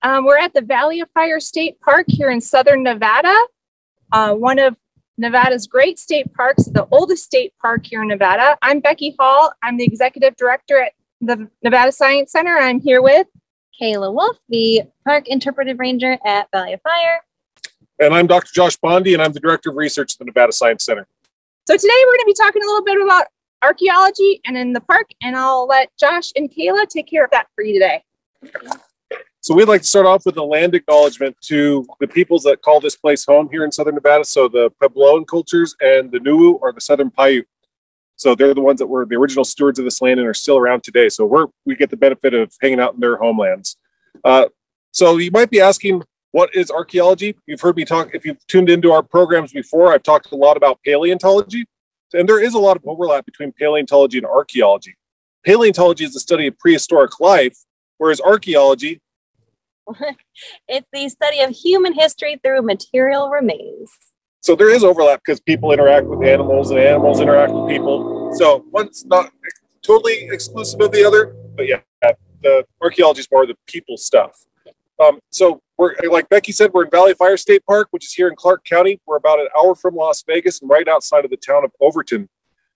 We're at the Valley of Fire State Park here in southern Nevada, one of Nevada's great state parks, the oldest state park here in Nevada. I'm Becky Hall. I'm the executive director at the Nevada Science Center. I'm here with Kayla Wolf, the park interpretive ranger at Valley of Fire. And I'm Dr. Josh Bondi, and I'm the director of research at the Nevada Science Center. So today we're going to be talking a little bit about archaeology and in the park, and I'll let Josh and Kayla take care of that for you today. So we'd like to start off with a land acknowledgement to the peoples that call this place home here in southern Nevada. So the Puebloan cultures and the Nuwu or the Southern Paiute. So they're the ones that were the original stewards of this land and are still around today. So we get the benefit of hanging out in their homelands. So you might be asking, what is archaeology? You've heard me talk, if you've tuned into our programs before, I've talked a lot about paleontology. And there is a lot of overlap between paleontology and archaeology. Paleontology is the study of prehistoric life, whereas archaeology, it's the study of human history through material remains. So there is overlap because people interact with animals and animals interact with people. So one's not totally exclusive of the other, but yeah, the archaeology is more of the people stuff. So we're, like Becky said, we're in Valley of Fire State Park, which is here in Clark County. We're about an hour from Las Vegas and right outside of the town of Overton.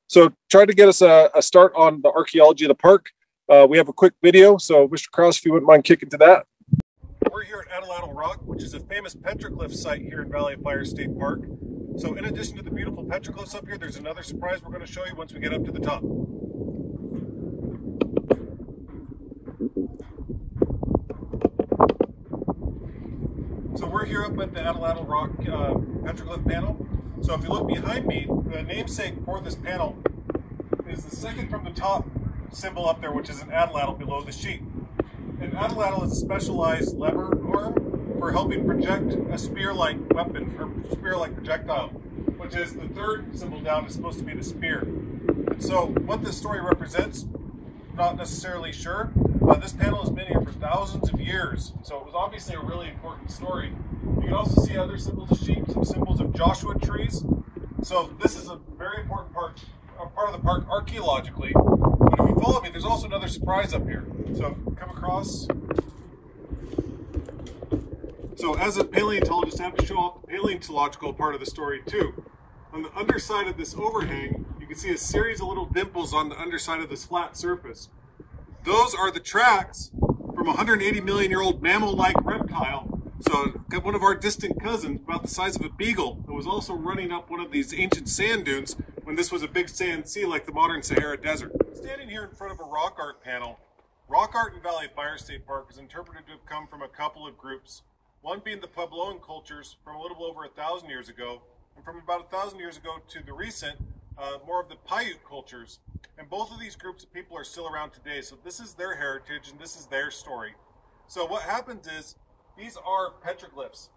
So try to get us a start on the archaeology of the park. We have a quick video. So Mr. Krause, if you wouldn't mind kicking to that. We're here at Atlatl Rock, which is a famous petroglyph site here in Valley of Fire State Park. So in addition to the beautiful petroglyphs up here, there's another surprise we're going to show you once we get up to the top. So we're here up at the Atlatl Rock petroglyph panel. So if you look behind me, the namesake for this panel is the second from the top symbol up there, which is an atlatl below the sheet. An atlatl is a specialized lever arm for helping project a spear-like weapon or spear-like projectile, which is the third symbol down is supposed to be the spear. And so what this story represents, not necessarily sure. This panel has been here for thousands of years, so it was obviously a really important story. You can also see other symbols of sheep, some symbols of Joshua trees. So this is a very important part of the park archaeologically. But if you follow me, there's also another surprise up here. So come across. So as a paleontologist, I have to show off the paleontological part of the story too. On the underside of this overhang, you can see a series of little dimples on the underside of this flat surface. Those are the tracks from a 180 million year old mammal-like reptile. So one of our distant cousins, about the size of a beagle, that was also running up one of these ancient sand dunes when this was a big sand sea like the modern Sahara Desert. Standing here in front of a rock art panel, rock art in Valley of Fire State Park is interpreted to have come from a couple of groups. One being the Puebloan cultures from a little over 1,000 years ago, and from about 1,000 years ago to the recent, more of the Paiute cultures. And both of these groups of people are still around today, so this is their heritage and this is their story. So what happens is, these are petroglyphs.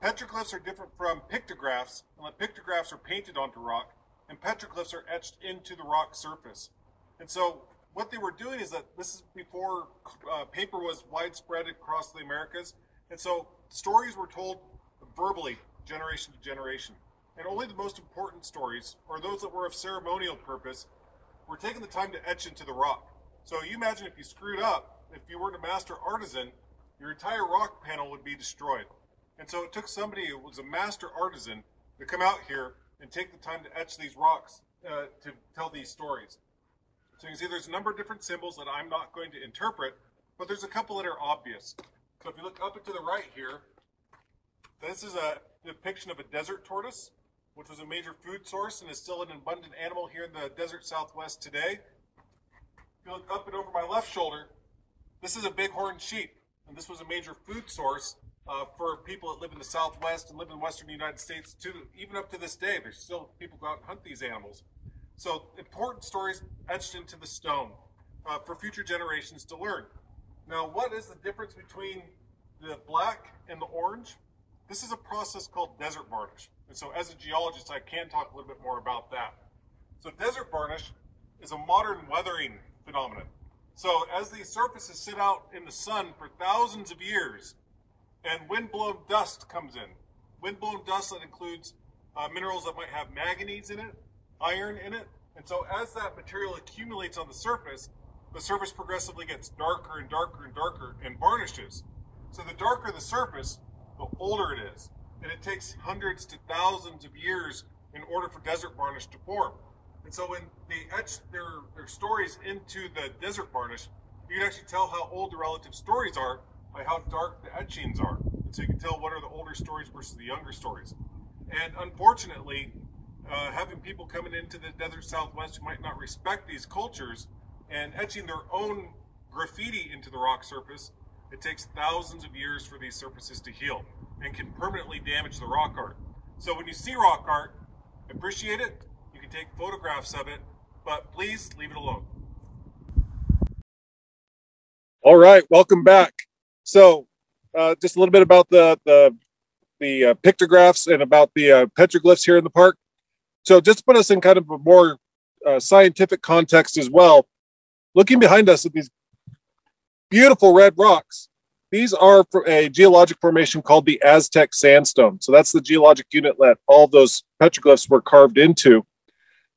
Petroglyphs are different from pictographs, and pictographs are painted onto rock, and petroglyphs are etched into the rock surface. And so what they were doing is that this is before paper was widespread across the Americas, and so stories were told verbally, generation to generation. And only the most important stories, or those that were of ceremonial purpose, were taking the time to etch into the rock. So you imagine if you screwed up, if you weren't a master artisan, your entire rock panel would be destroyed. And so it took somebody who was a master artisan to come out here and take the time to etch these rocks to tell these stories. So you can see there's a number of different symbols that I'm not going to interpret, but there's a couple that are obvious. So if you look up and to the right here, this is a depiction of a desert tortoise, which was a major food source and is still an abundant animal here in the desert Southwest today. If you look up and over my left shoulder, this is a bighorn sheep, and this was a major food source for people that live in the Southwest and live in the Western United States too. Even up to this day, there's still people go out and hunt these animals. So important stories etched into the stone for future generations to learn. Now, what is the difference between the black and the orange? This is a process called desert varnish. And so as a geologist, I can talk a little bit more about that. So desert varnish is a modern weathering phenomenon. So as these surfaces sit out in the sun for thousands of years, and wind-blown dust comes in. Wind-blown dust that includes minerals that might have manganese in it, iron in it. And so as that material accumulates on the surface progressively gets darker and darker and darker and varnishes. So the darker the surface, the older it is. And it takes hundreds to thousands of years in order for desert varnish to form. And so when they etch their stories into the desert varnish, you can actually tell how old the relative stories are by how dark the etchings are. And so you can tell what are the older stories versus the younger stories. And unfortunately, having people coming into the desert Southwest who might not respect these cultures and etching their own graffiti into the rock surface, it takes thousands of years for these surfaces to heal and can permanently damage the rock art. So when you see rock art, appreciate it, you can take photographs of it, but please leave it alone. All right, welcome back. So just a little bit about the pictographs and about the petroglyphs here in the park. So just to put us in kind of a more scientific context as well, looking behind us at these beautiful red rocks, these are a geologic formation called the Aztec sandstone. So that's the geologic unit that all those petroglyphs were carved into.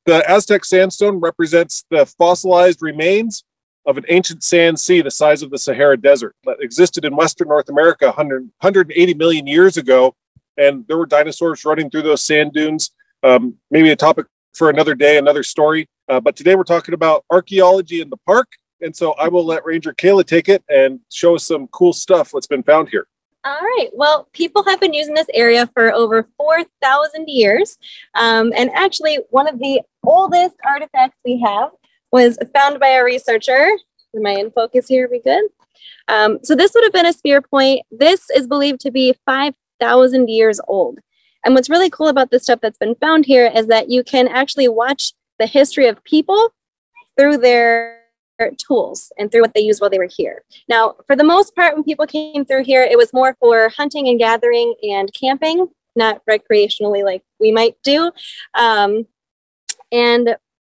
The Aztec sandstone represents the fossilized remains of an ancient sand sea the size of the Sahara Desert that existed in Western North America 180 million years ago. And there were dinosaurs running through those sand dunes. Maybe a topic for another day, another story. But today we're talking about archaeology in the park. And so I will let Ranger Kayla take it and show us some cool stuff that's been found here. All right. Well, people have been using this area for over 4,000 years. And actually, one of the oldest artifacts we have was found by a researcher. Am I in focus here? Are we good? So this would have been a spear point. This is believed to be 5,000 years old. And what's really cool about this stuff that's been found here is that you can actually watch the history of people through their tools and through what they used while they were here. Now, for the most part, when people came through here, it was more for hunting and gathering and camping, not recreationally like we might do. And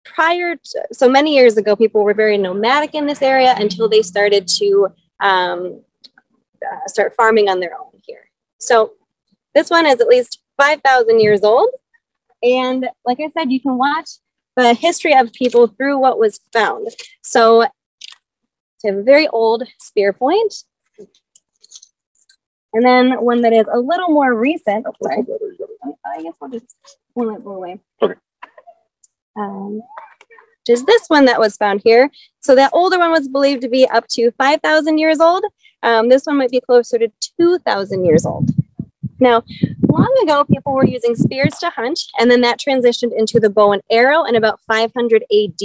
prior to, so many years ago, people were very nomadic in this area until they started to start farming on their own here. So this one is at least 5,000 years old. And like I said, you can watch the history of people through what was found. So it's a very old spear point. And then one that is a little more recent. Oh, sorry. I guess we'll just pull it away. Okay. Which is this one that was found here. So that older one was believed to be up to 5,000 years old. This one might be closer to 2,000 years old. Now, long ago, people were using spears to hunt, and then that transitioned into the bow and arrow in about 500 AD.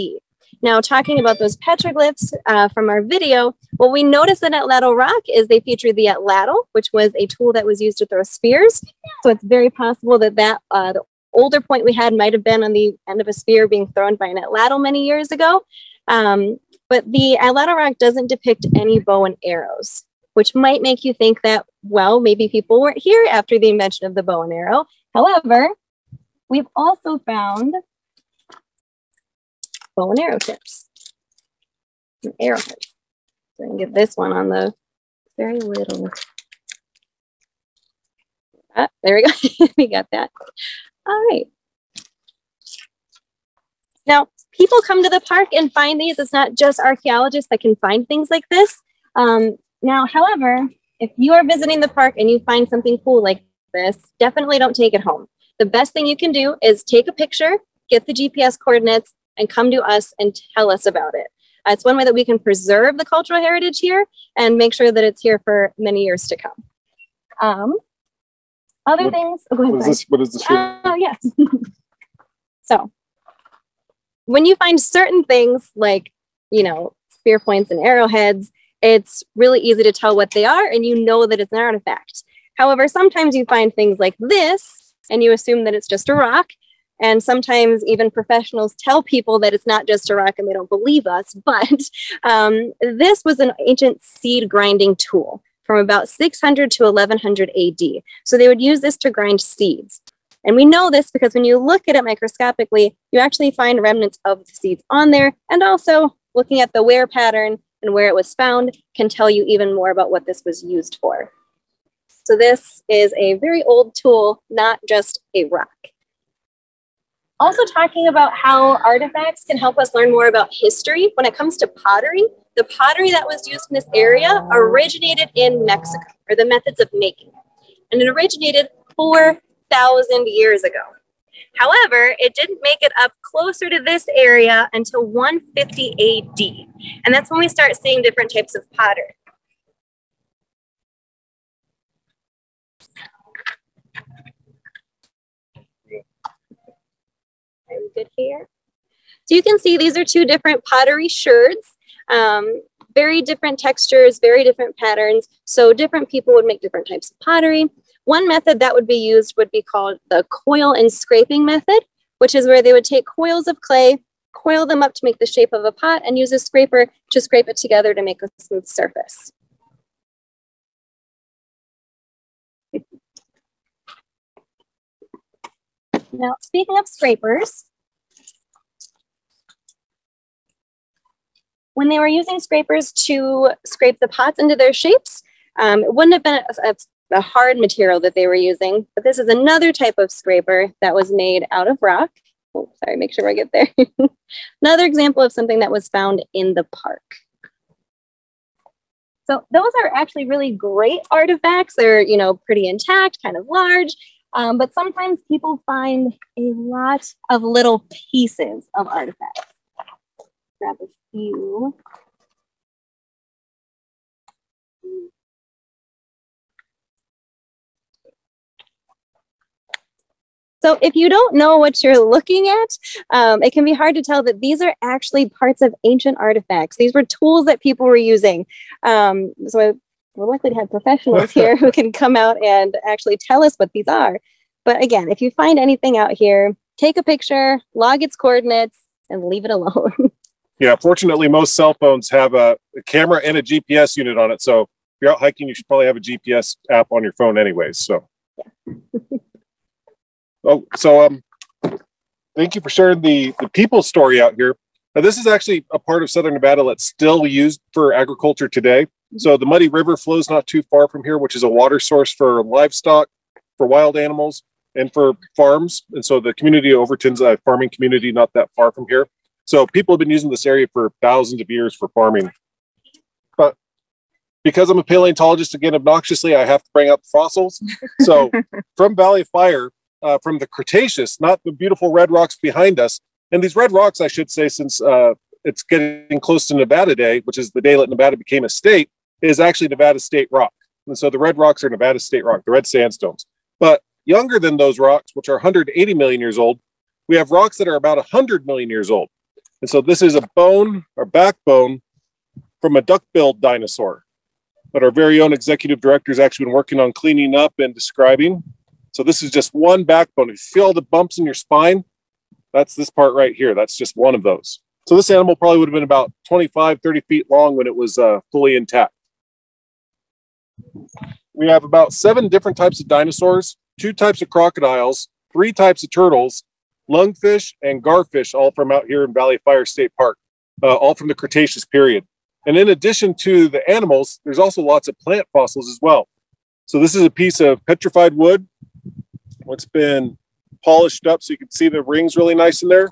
Now, talking about those petroglyphs from our video, what we noticed in Atlatl Rock is they featured the atlatl, which was a tool that was used to throw spears. So it's very possible that the older point we had might have been on the end of a spear being thrown by an atlatl many years ago. But the Atlatl Rock doesn't depict any bow and arrows, which might make you think that, well, maybe people weren't here after the invention of the bow and arrow. However, we've also found bow and arrow tips and arrowheads. So I can get this one on the very little. There we go. We got that. All right. Now, people come to the park and find these. It's not just archaeologists that can find things like this. Now, however, if you are visiting the park and you find something cool like this, definitely don't take it home. The best thing you can do is take a picture, get the GPS coordinates, and come to us and tell us about it. It's one way that we can preserve the cultural heritage here and make sure that it's here for many years to come. Other things. Oh, go ahead, what is this? Oh, yes. So, when you find certain things like, you know, spear points and arrowheads, it's really easy to tell what they are, and you know that it's an artifact. However, sometimes you find things like this, and you assume that it's just a rock. And sometimes even professionals tell people that it's not just a rock, and they don't believe us. But this was an ancient seed grinding tool from about 600 to 1100 AD. So they would use this to grind seeds. And we know this because when you look at it microscopically, you actually find remnants of the seeds on there. And also looking at the wear pattern and where it was found can tell you even more about what this was used for. So this is a very old tool, not just a rock. Also talking about how artifacts can help us learn more about history. When it comes to pottery, the pottery that was used in this area originated in Mexico, or the methods of making it. And it originated 4,000 years ago. However, it didn't make it up closer to this area until 150 AD. And that's when we start seeing different types of pottery. I'm good here. So you can see these are two different pottery sherds. Very different textures, very different patterns. So different people would make different types of pottery. One method that would be used would be called the coil and scraping method, which is where they would take coils of clay, coil them up to make the shape of a pot, and use a scraper to scrape it together to make a smooth surface. Now, speaking of scrapers, when they were using scrapers to scrape the pots into their shapes, it wouldn't have been a hard material that they were using, but this is another type of scraper that was made out of rock. Oh, sorry, make sure I get there. Another example of something that was found in the park. So those are actually really great artifacts. They're, you know, pretty intact, kind of large, but sometimes people find a lot of little pieces of artifacts. Grab a few. So if you don't know what you're looking at, it can be hard to tell that these are actually parts of ancient artifacts. These were tools that people were using. So we're likely to have professionals here who can come out and actually tell us what these are. But again, if you find anything out here, take a picture, log its coordinates, and leave it alone. Yeah, fortunately, most cell phones have a camera and a GPS unit on it. So if you're out hiking, you should probably have a GPS app on your phone anyways. So. Yeah. Thank you for sharing the people story out here. Now, this is actually a part of Southern Nevada that's still used for agriculture today. So the Muddy River flows not too far from here, which is a water source for livestock, for wild animals, and for farms. And so the community of Overton's a farming community not that far from here. So people have been using this area for thousands of years for farming. But because I'm a paleontologist, again, obnoxiously, I have to bring up fossils. So from Valley of Fire, from the Cretaceous, not the beautiful red rocks behind us. And these red rocks, I should say, since it's getting close to Nevada Day, which is the day that Nevada became a state, is actually Nevada State rock. And so the red rocks are Nevada State rock, the red sandstones. But younger than those rocks, which are 180 million years old, we have rocks that are about 100 million years old. And so this is a bone or backbone from a duck-billed dinosaur that our very own executive director has actually been working on cleaning up and describing. So this is just one backbone. If you feel the bumps in your spine, that's this part right here. That's just one of those. So this animal probably would have been about 25, 30 feet long when it was fully intact. We have about 7 different types of dinosaurs, 2 types of crocodiles, 3 types of turtles, lungfish, and garfish, all from out here in Valley of Fire State Park, all from the Cretaceous period. And in addition to the animals, there's also lots of plant fossils as well. So this is a piece of petrified wood. It's been polished up so you can see the rings really nice in there.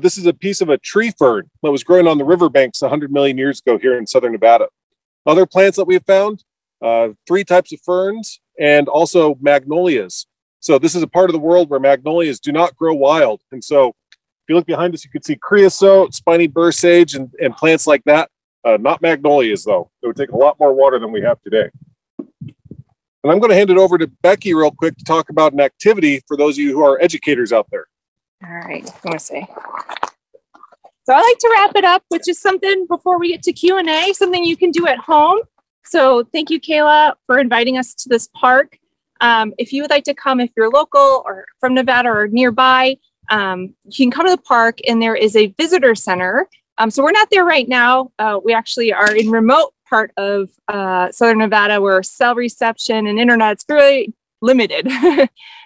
This is a piece of a tree fern that was growing on the riverbanks 100 million years ago here in Southern Nevada. Other plants that we have found, 3 types of ferns and also magnolias. So this is a part of the world where magnolias do not grow wild. And so if you look behind us, you can see creosote, spiny burr sage, and plants like that. Not magnolias, though. It would take a lot more water than we have today. And I'm going to hand it over to Becky real quick to talk about an activity for those of you who are educators out there. All right, let me see. So I like to wrap it up with just something before we get to Q&A, something you can do at home. So thank you, Kayla, for inviting us to this park. If you would like to come, if you're local or from Nevada or nearby, you can come to the park and there is a visitor center. So we're not there right now. We actually are in remote part of Southern Nevada where cell reception and internet's really limited.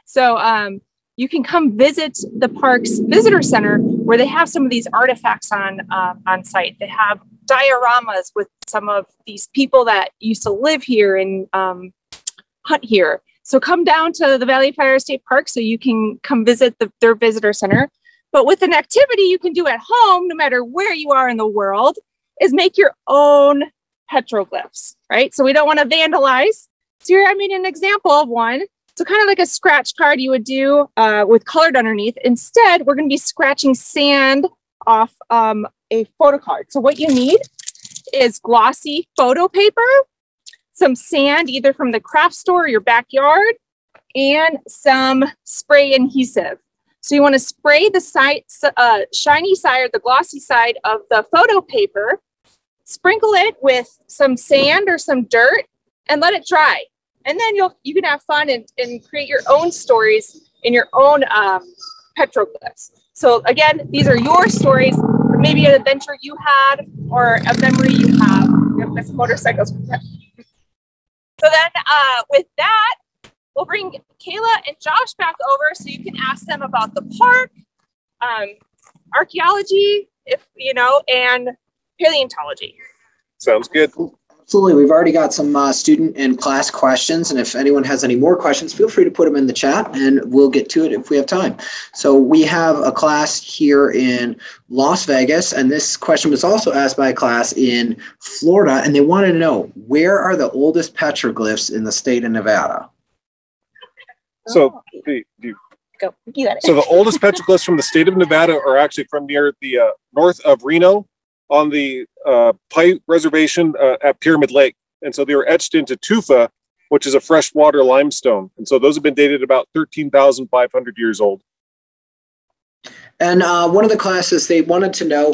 So you can come visit the park's visitor center where they have some of these artifacts on site. They have dioramas with some of these people that used to live here and hunt here. So come down to the Valley of Fire State Park so you can come visit their visitor center. But with an activity you can do at home, no matter where you are in the world, is make your own petroglyphs, right? So we don't want to vandalize. So here I made an example of one. So kind of like a scratch card you would do with colored underneath. Instead, we're going to be scratching sand off a photo card. So what you need is glossy photo paper, some sand, either from the craft store or your backyard, and some spray adhesive. So you want to spray the side, shiny side or the glossy side of the photo paper, sprinkle it with some sand or some dirt, and let it dry. And then you can have fun and create your own stories in your own petroglyphs. So again, these are your stories, or maybe an adventure you had or a memory you have. This motorcycles. So then with that, we'll bring Kayla and Josh back over so you can ask them about the park, archaeology, and paleontology. Sounds good. Absolutely. We've already got some student and class questions, and if anyone has any more questions, feel free to put them in the chat and we'll get to it if we have time. So we have a class here in Las Vegas, and this question was also asked by a class in Florida, and they wanted to know, where are the oldest petroglyphs in the state of Nevada? So Go. You got it. So the oldest petroglyphs from the state of Nevada are actually from near the north of Reno on the Pike Reservation at Pyramid Lake. And so they were etched into tufa, which is a freshwater limestone. And so those have been dated about 13,500 years old. And one of the classes, they wanted to know,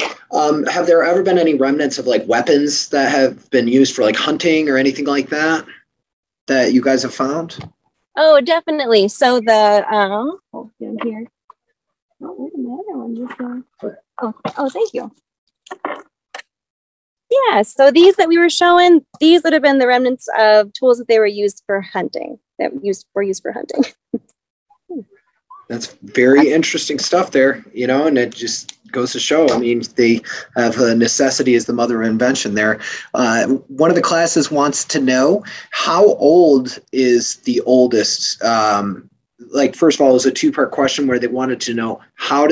have there ever been any remnants of like weapons that have been used for like hunting or anything like that that you guys have found? Oh, definitely. So the down here. Oh, where's the other one? Thank you. Yeah, so these that we were showing, these would have been the remnants of tools that they were used for hunting. Were used for hunting. That's very interesting stuff there, and it just goes to show, I mean, they have necessity as the mother of invention there. One of the classes wants to know, how old is the oldest, first of all, it was a two-part question where they wanted to know how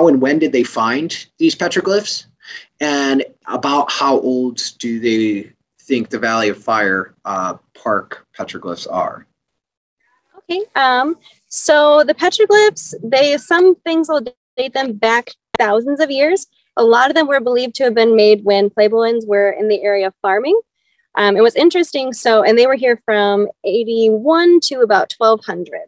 and when did they find these petroglyphs, and about how old do they think the Valley of Fire Park petroglyphs are? Okay, so the petroglyphs, some things will date them back thousands of years. A lot of them were believed to have been made when Puebloans were in the area farming. It was interesting, and they were here from 81 to about 1200.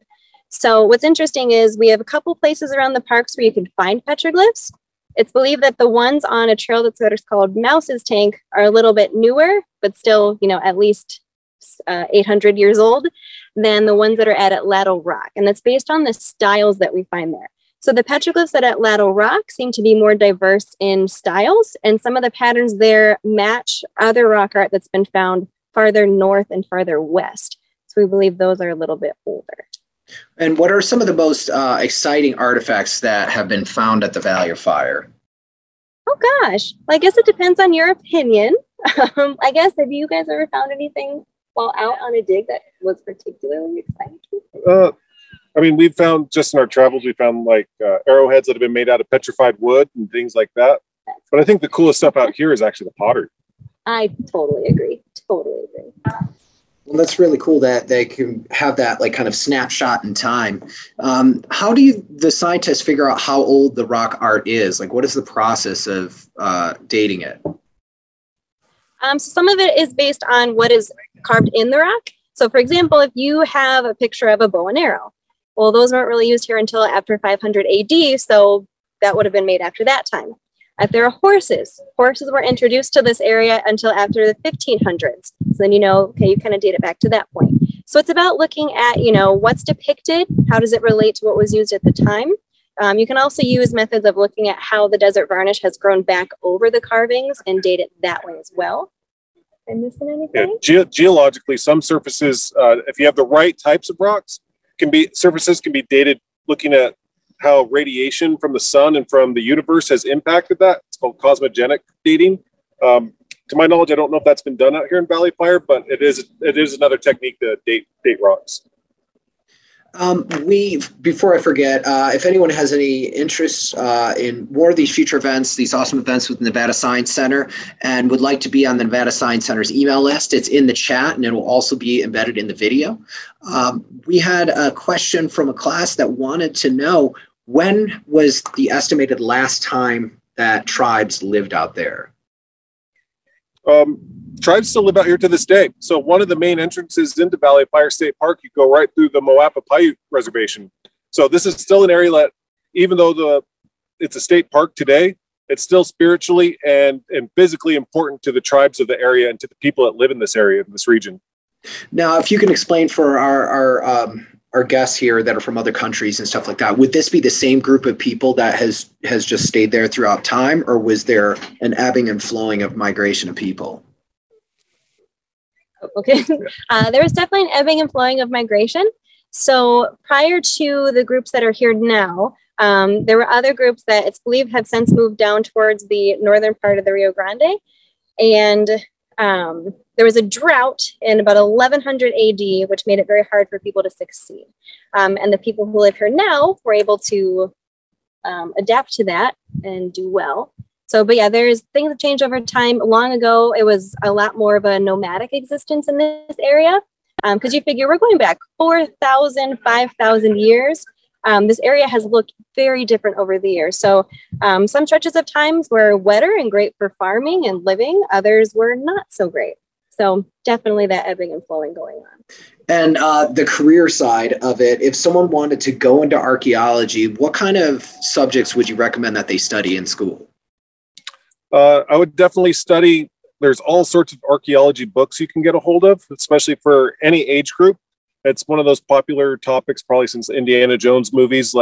So what's interesting is we have a couple places around the parks where you can find petroglyphs. It's believed that the ones on a trail that's called Mouse's Tank are a little bit newer, but still, at least 800 years old than the ones that are at Lattle Rock. And that's based on the styles that we find there. So the petroglyphs at Lattle Rock seem to be more diverse in styles, and some of the patterns there match other rock art that's been found farther north and farther west. So we believe those are a little bit older. And what are some of the most exciting artifacts that have been found at the Valley of Fire? Oh gosh, I guess it depends on your opinion. I guess, have you guys ever found anything while out on a dig that was particularly exciting? I mean, we've found, just in our travels, we found arrowheads that have been made out of petrified wood and things like that. But I think the coolest stuff out here is actually the pottery. I totally agree. Totally agree. Well, that's really cool that they can have that kind of snapshot in time. How do the scientists figure out how old the rock art is? What is the process of dating it? So some of it is based on what is carved in the rock. So for example, if you have a picture of a bow and arrow, well, those weren't really used here until after 500 AD. So that would have been made after that time. If there are horses were introduced to this area until after the 1500s. So then, okay, you kind of date it back to that point. So it's about looking at, what's depicted, how does it relate to what was used at the time. You can also use methods of looking at how the desert varnish has grown back over the carvings and date it that way as well. Am I missing anything? Yeah, geologically, some surfaces, if you have the right types of rocks, surfaces can be dated looking at how radiation from the sun and from the universe has impacted that. It's called cosmogenic dating. To my knowledge, I don't know if that's been done out here in Valley Fire, but it is another technique to date rocks. Before I forget, if anyone has any interest in more of these future events, these awesome events with Nevada Science Center, and would like to be on the Nevada Science Center's email list, it's in the chat and it will also be embedded in the video. We had a question from a class that wanted to know, when was the estimated last time that tribes lived out there? Tribes still live out here to this day. So one of the main entrances into Valley of Fire State Park, you go right through the Moapa Paiute Reservation. So this is still an area that, even though it's a state park today, it's still spiritually and physically important to the tribes of the area and to the people that live in this area, in this region. Now, if you can explain for our guests here that are from other countries and stuff like that, would this be the same group of people that has just stayed there throughout time, or was there an ebbing and flowing of migration of people? Okay, there was definitely an ebbing and flowing of migration. So prior to the groups that are here now, there were other groups that it's believed have since moved down towards the northern part of the Rio Grande. And there was a drought in about 1100 AD, which made it very hard for people to succeed. And the people who live here now were able to adapt to that and do well. So, but yeah, things have changed over time. Long ago, it was a lot more of a nomadic existence in this area. Because you figure we're going back 4,000, 5,000 years. This area has looked very different over the years. So some stretches of times were wetter and great for farming and living. Others were not so great. So definitely that ebbing and flowing going on. And the career side of it, if someone wanted to go into archaeology, what kind of subjects would you recommend that they study in school? I would definitely study. There's all sorts of archaeology books you can get a hold of, especially for any age group. It's one of those popular topics, probably since the Indiana Jones movies.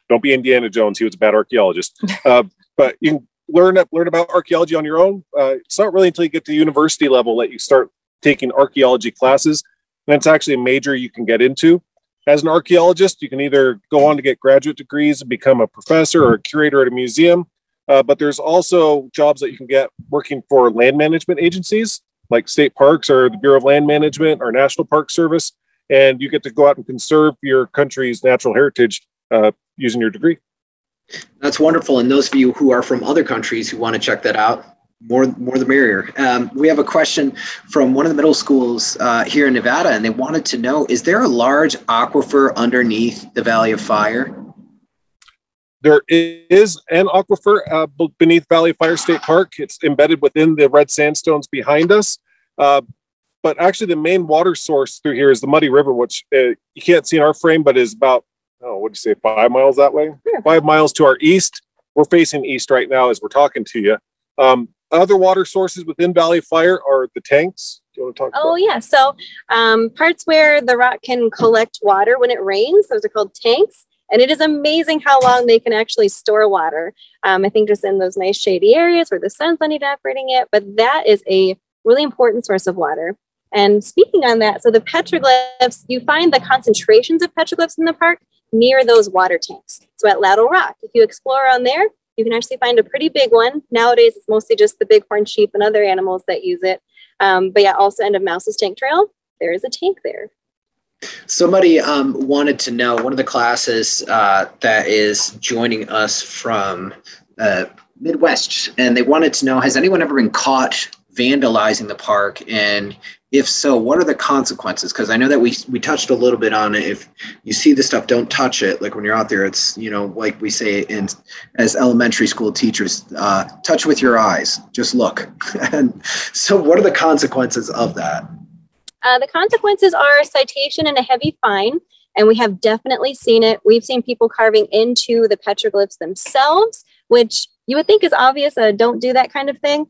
Don't be Indiana Jones; he was a bad archaeologist. But you can learn about archaeology on your own. It's not really until you get to the university level that you start taking archaeology classes, and it's actually a major you can get into. As an archaeologist, you can either go on to get graduate degrees and become a professor or a curator at a museum. But there's also jobs that you can get working for land management agencies like state parks or the Bureau of Land Management or National Park Service. And you get to go out and conserve your country's natural heritage using your degree. That's wonderful. And those of you who are from other countries who want to check that out, more the merrier. We have a question from one of the middle schools here in Nevada, and they wanted to know, is there a large aquifer underneath the Valley of Fire? There is an aquifer beneath Valley of Fire State Park. It's embedded within the red sandstones behind us. But actually the main water source through here is the Muddy River, which you can't see in our frame, but is about, what do you say, 5 miles that way? Yeah. 5 miles to our east. We're facing east right now as we're talking to you. Other water sources within Valley of Fire are the tanks. Do you want to talk about? Oh, yeah. So parts where the rock can collect water when it rains, those are called tanks. And it is amazing how long they can actually store water. I think just in those nice shady areas where the sun's not evaporating it, but that is a really important source of water. And speaking on that, so the petroglyphs, you find the concentrations of petroglyphs in the park near those water tanks. So at Lattle Rock, if you explore on there, you can actually find a pretty big one. Nowadays, it's mostly just the bighorn sheep and other animals that use it. But yeah, also end of Mouse's Tank Trail, there is a tank there. Somebody wanted to know, one of the classes that is joining us from Midwest, and they wanted to know, has anyone ever been caught vandalizing the park? And if so, what are the consequences? Because I know that we touched a little bit on it. If you see the stuff, don't touch it. Like when you're out there, it's, like we say as elementary school teachers, touch with your eyes, just look. And so what are the consequences of that? The consequences are a citation and a heavy fine, and we have definitely seen it. We've seen people carving into the petroglyphs themselves, which you would think is obvious, don't do that kind of thing.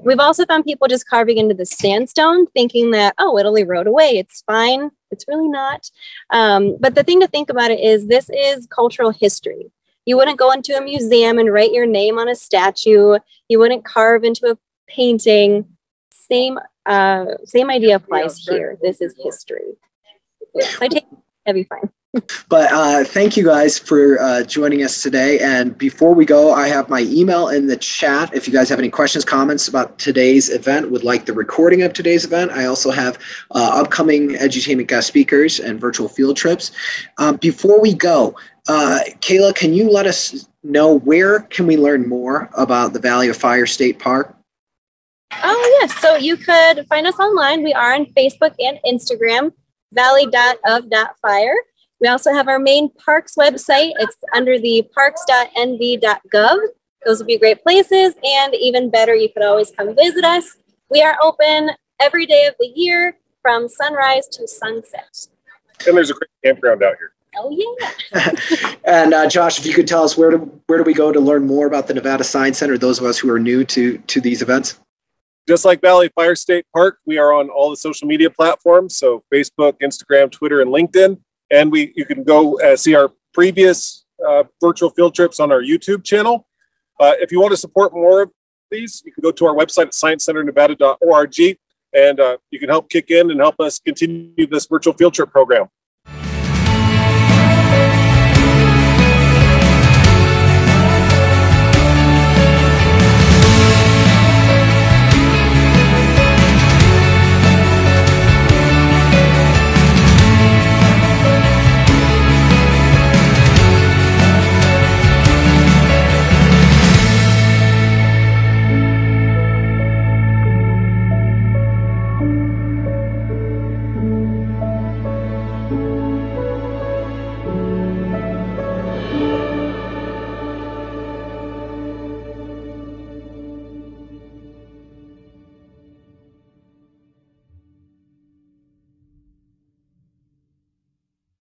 We've also found people just carving into the sandstone, thinking that, oh, it'll erode away, it's fine. It's really not. But the thing to think about it is this is cultural history. You wouldn't go into a museum and write your name on a statue. You wouldn't carve into a painting. Same idea applies here. This is history. I take heavy fine. But thank you guys for joining us today. And before we go, I have my email in the chat. If you guys have any questions, comments about today's event, would like the recording of today's event. I also have upcoming edutainment guest speakers and virtual field trips. Before we go, Kayla, can you let us know where can we learn more about the Valley of Fire State Park? Oh, yes. So you could find us online. We are on Facebook and Instagram, valley.of.fire. We also have our main parks website. It's under the parks.nv.gov. Those would be great places. And even better, you could always come visit us. We are open every day of the year from sunrise to sunset. And there's a great campground out here. Oh, yeah. And Josh, if you could tell us where do we go to learn more about the Nevada Science Center, those of us who are new to these events? Just like Valley Fire State Park, we are on all the social media platforms. So Facebook, Instagram, Twitter, and LinkedIn. And you can go see our previous virtual field trips on our YouTube channel. If you want to support more of these, you can go to our website at sciencecenternevada.org, and you can help kick in and help us continue this virtual field trip program.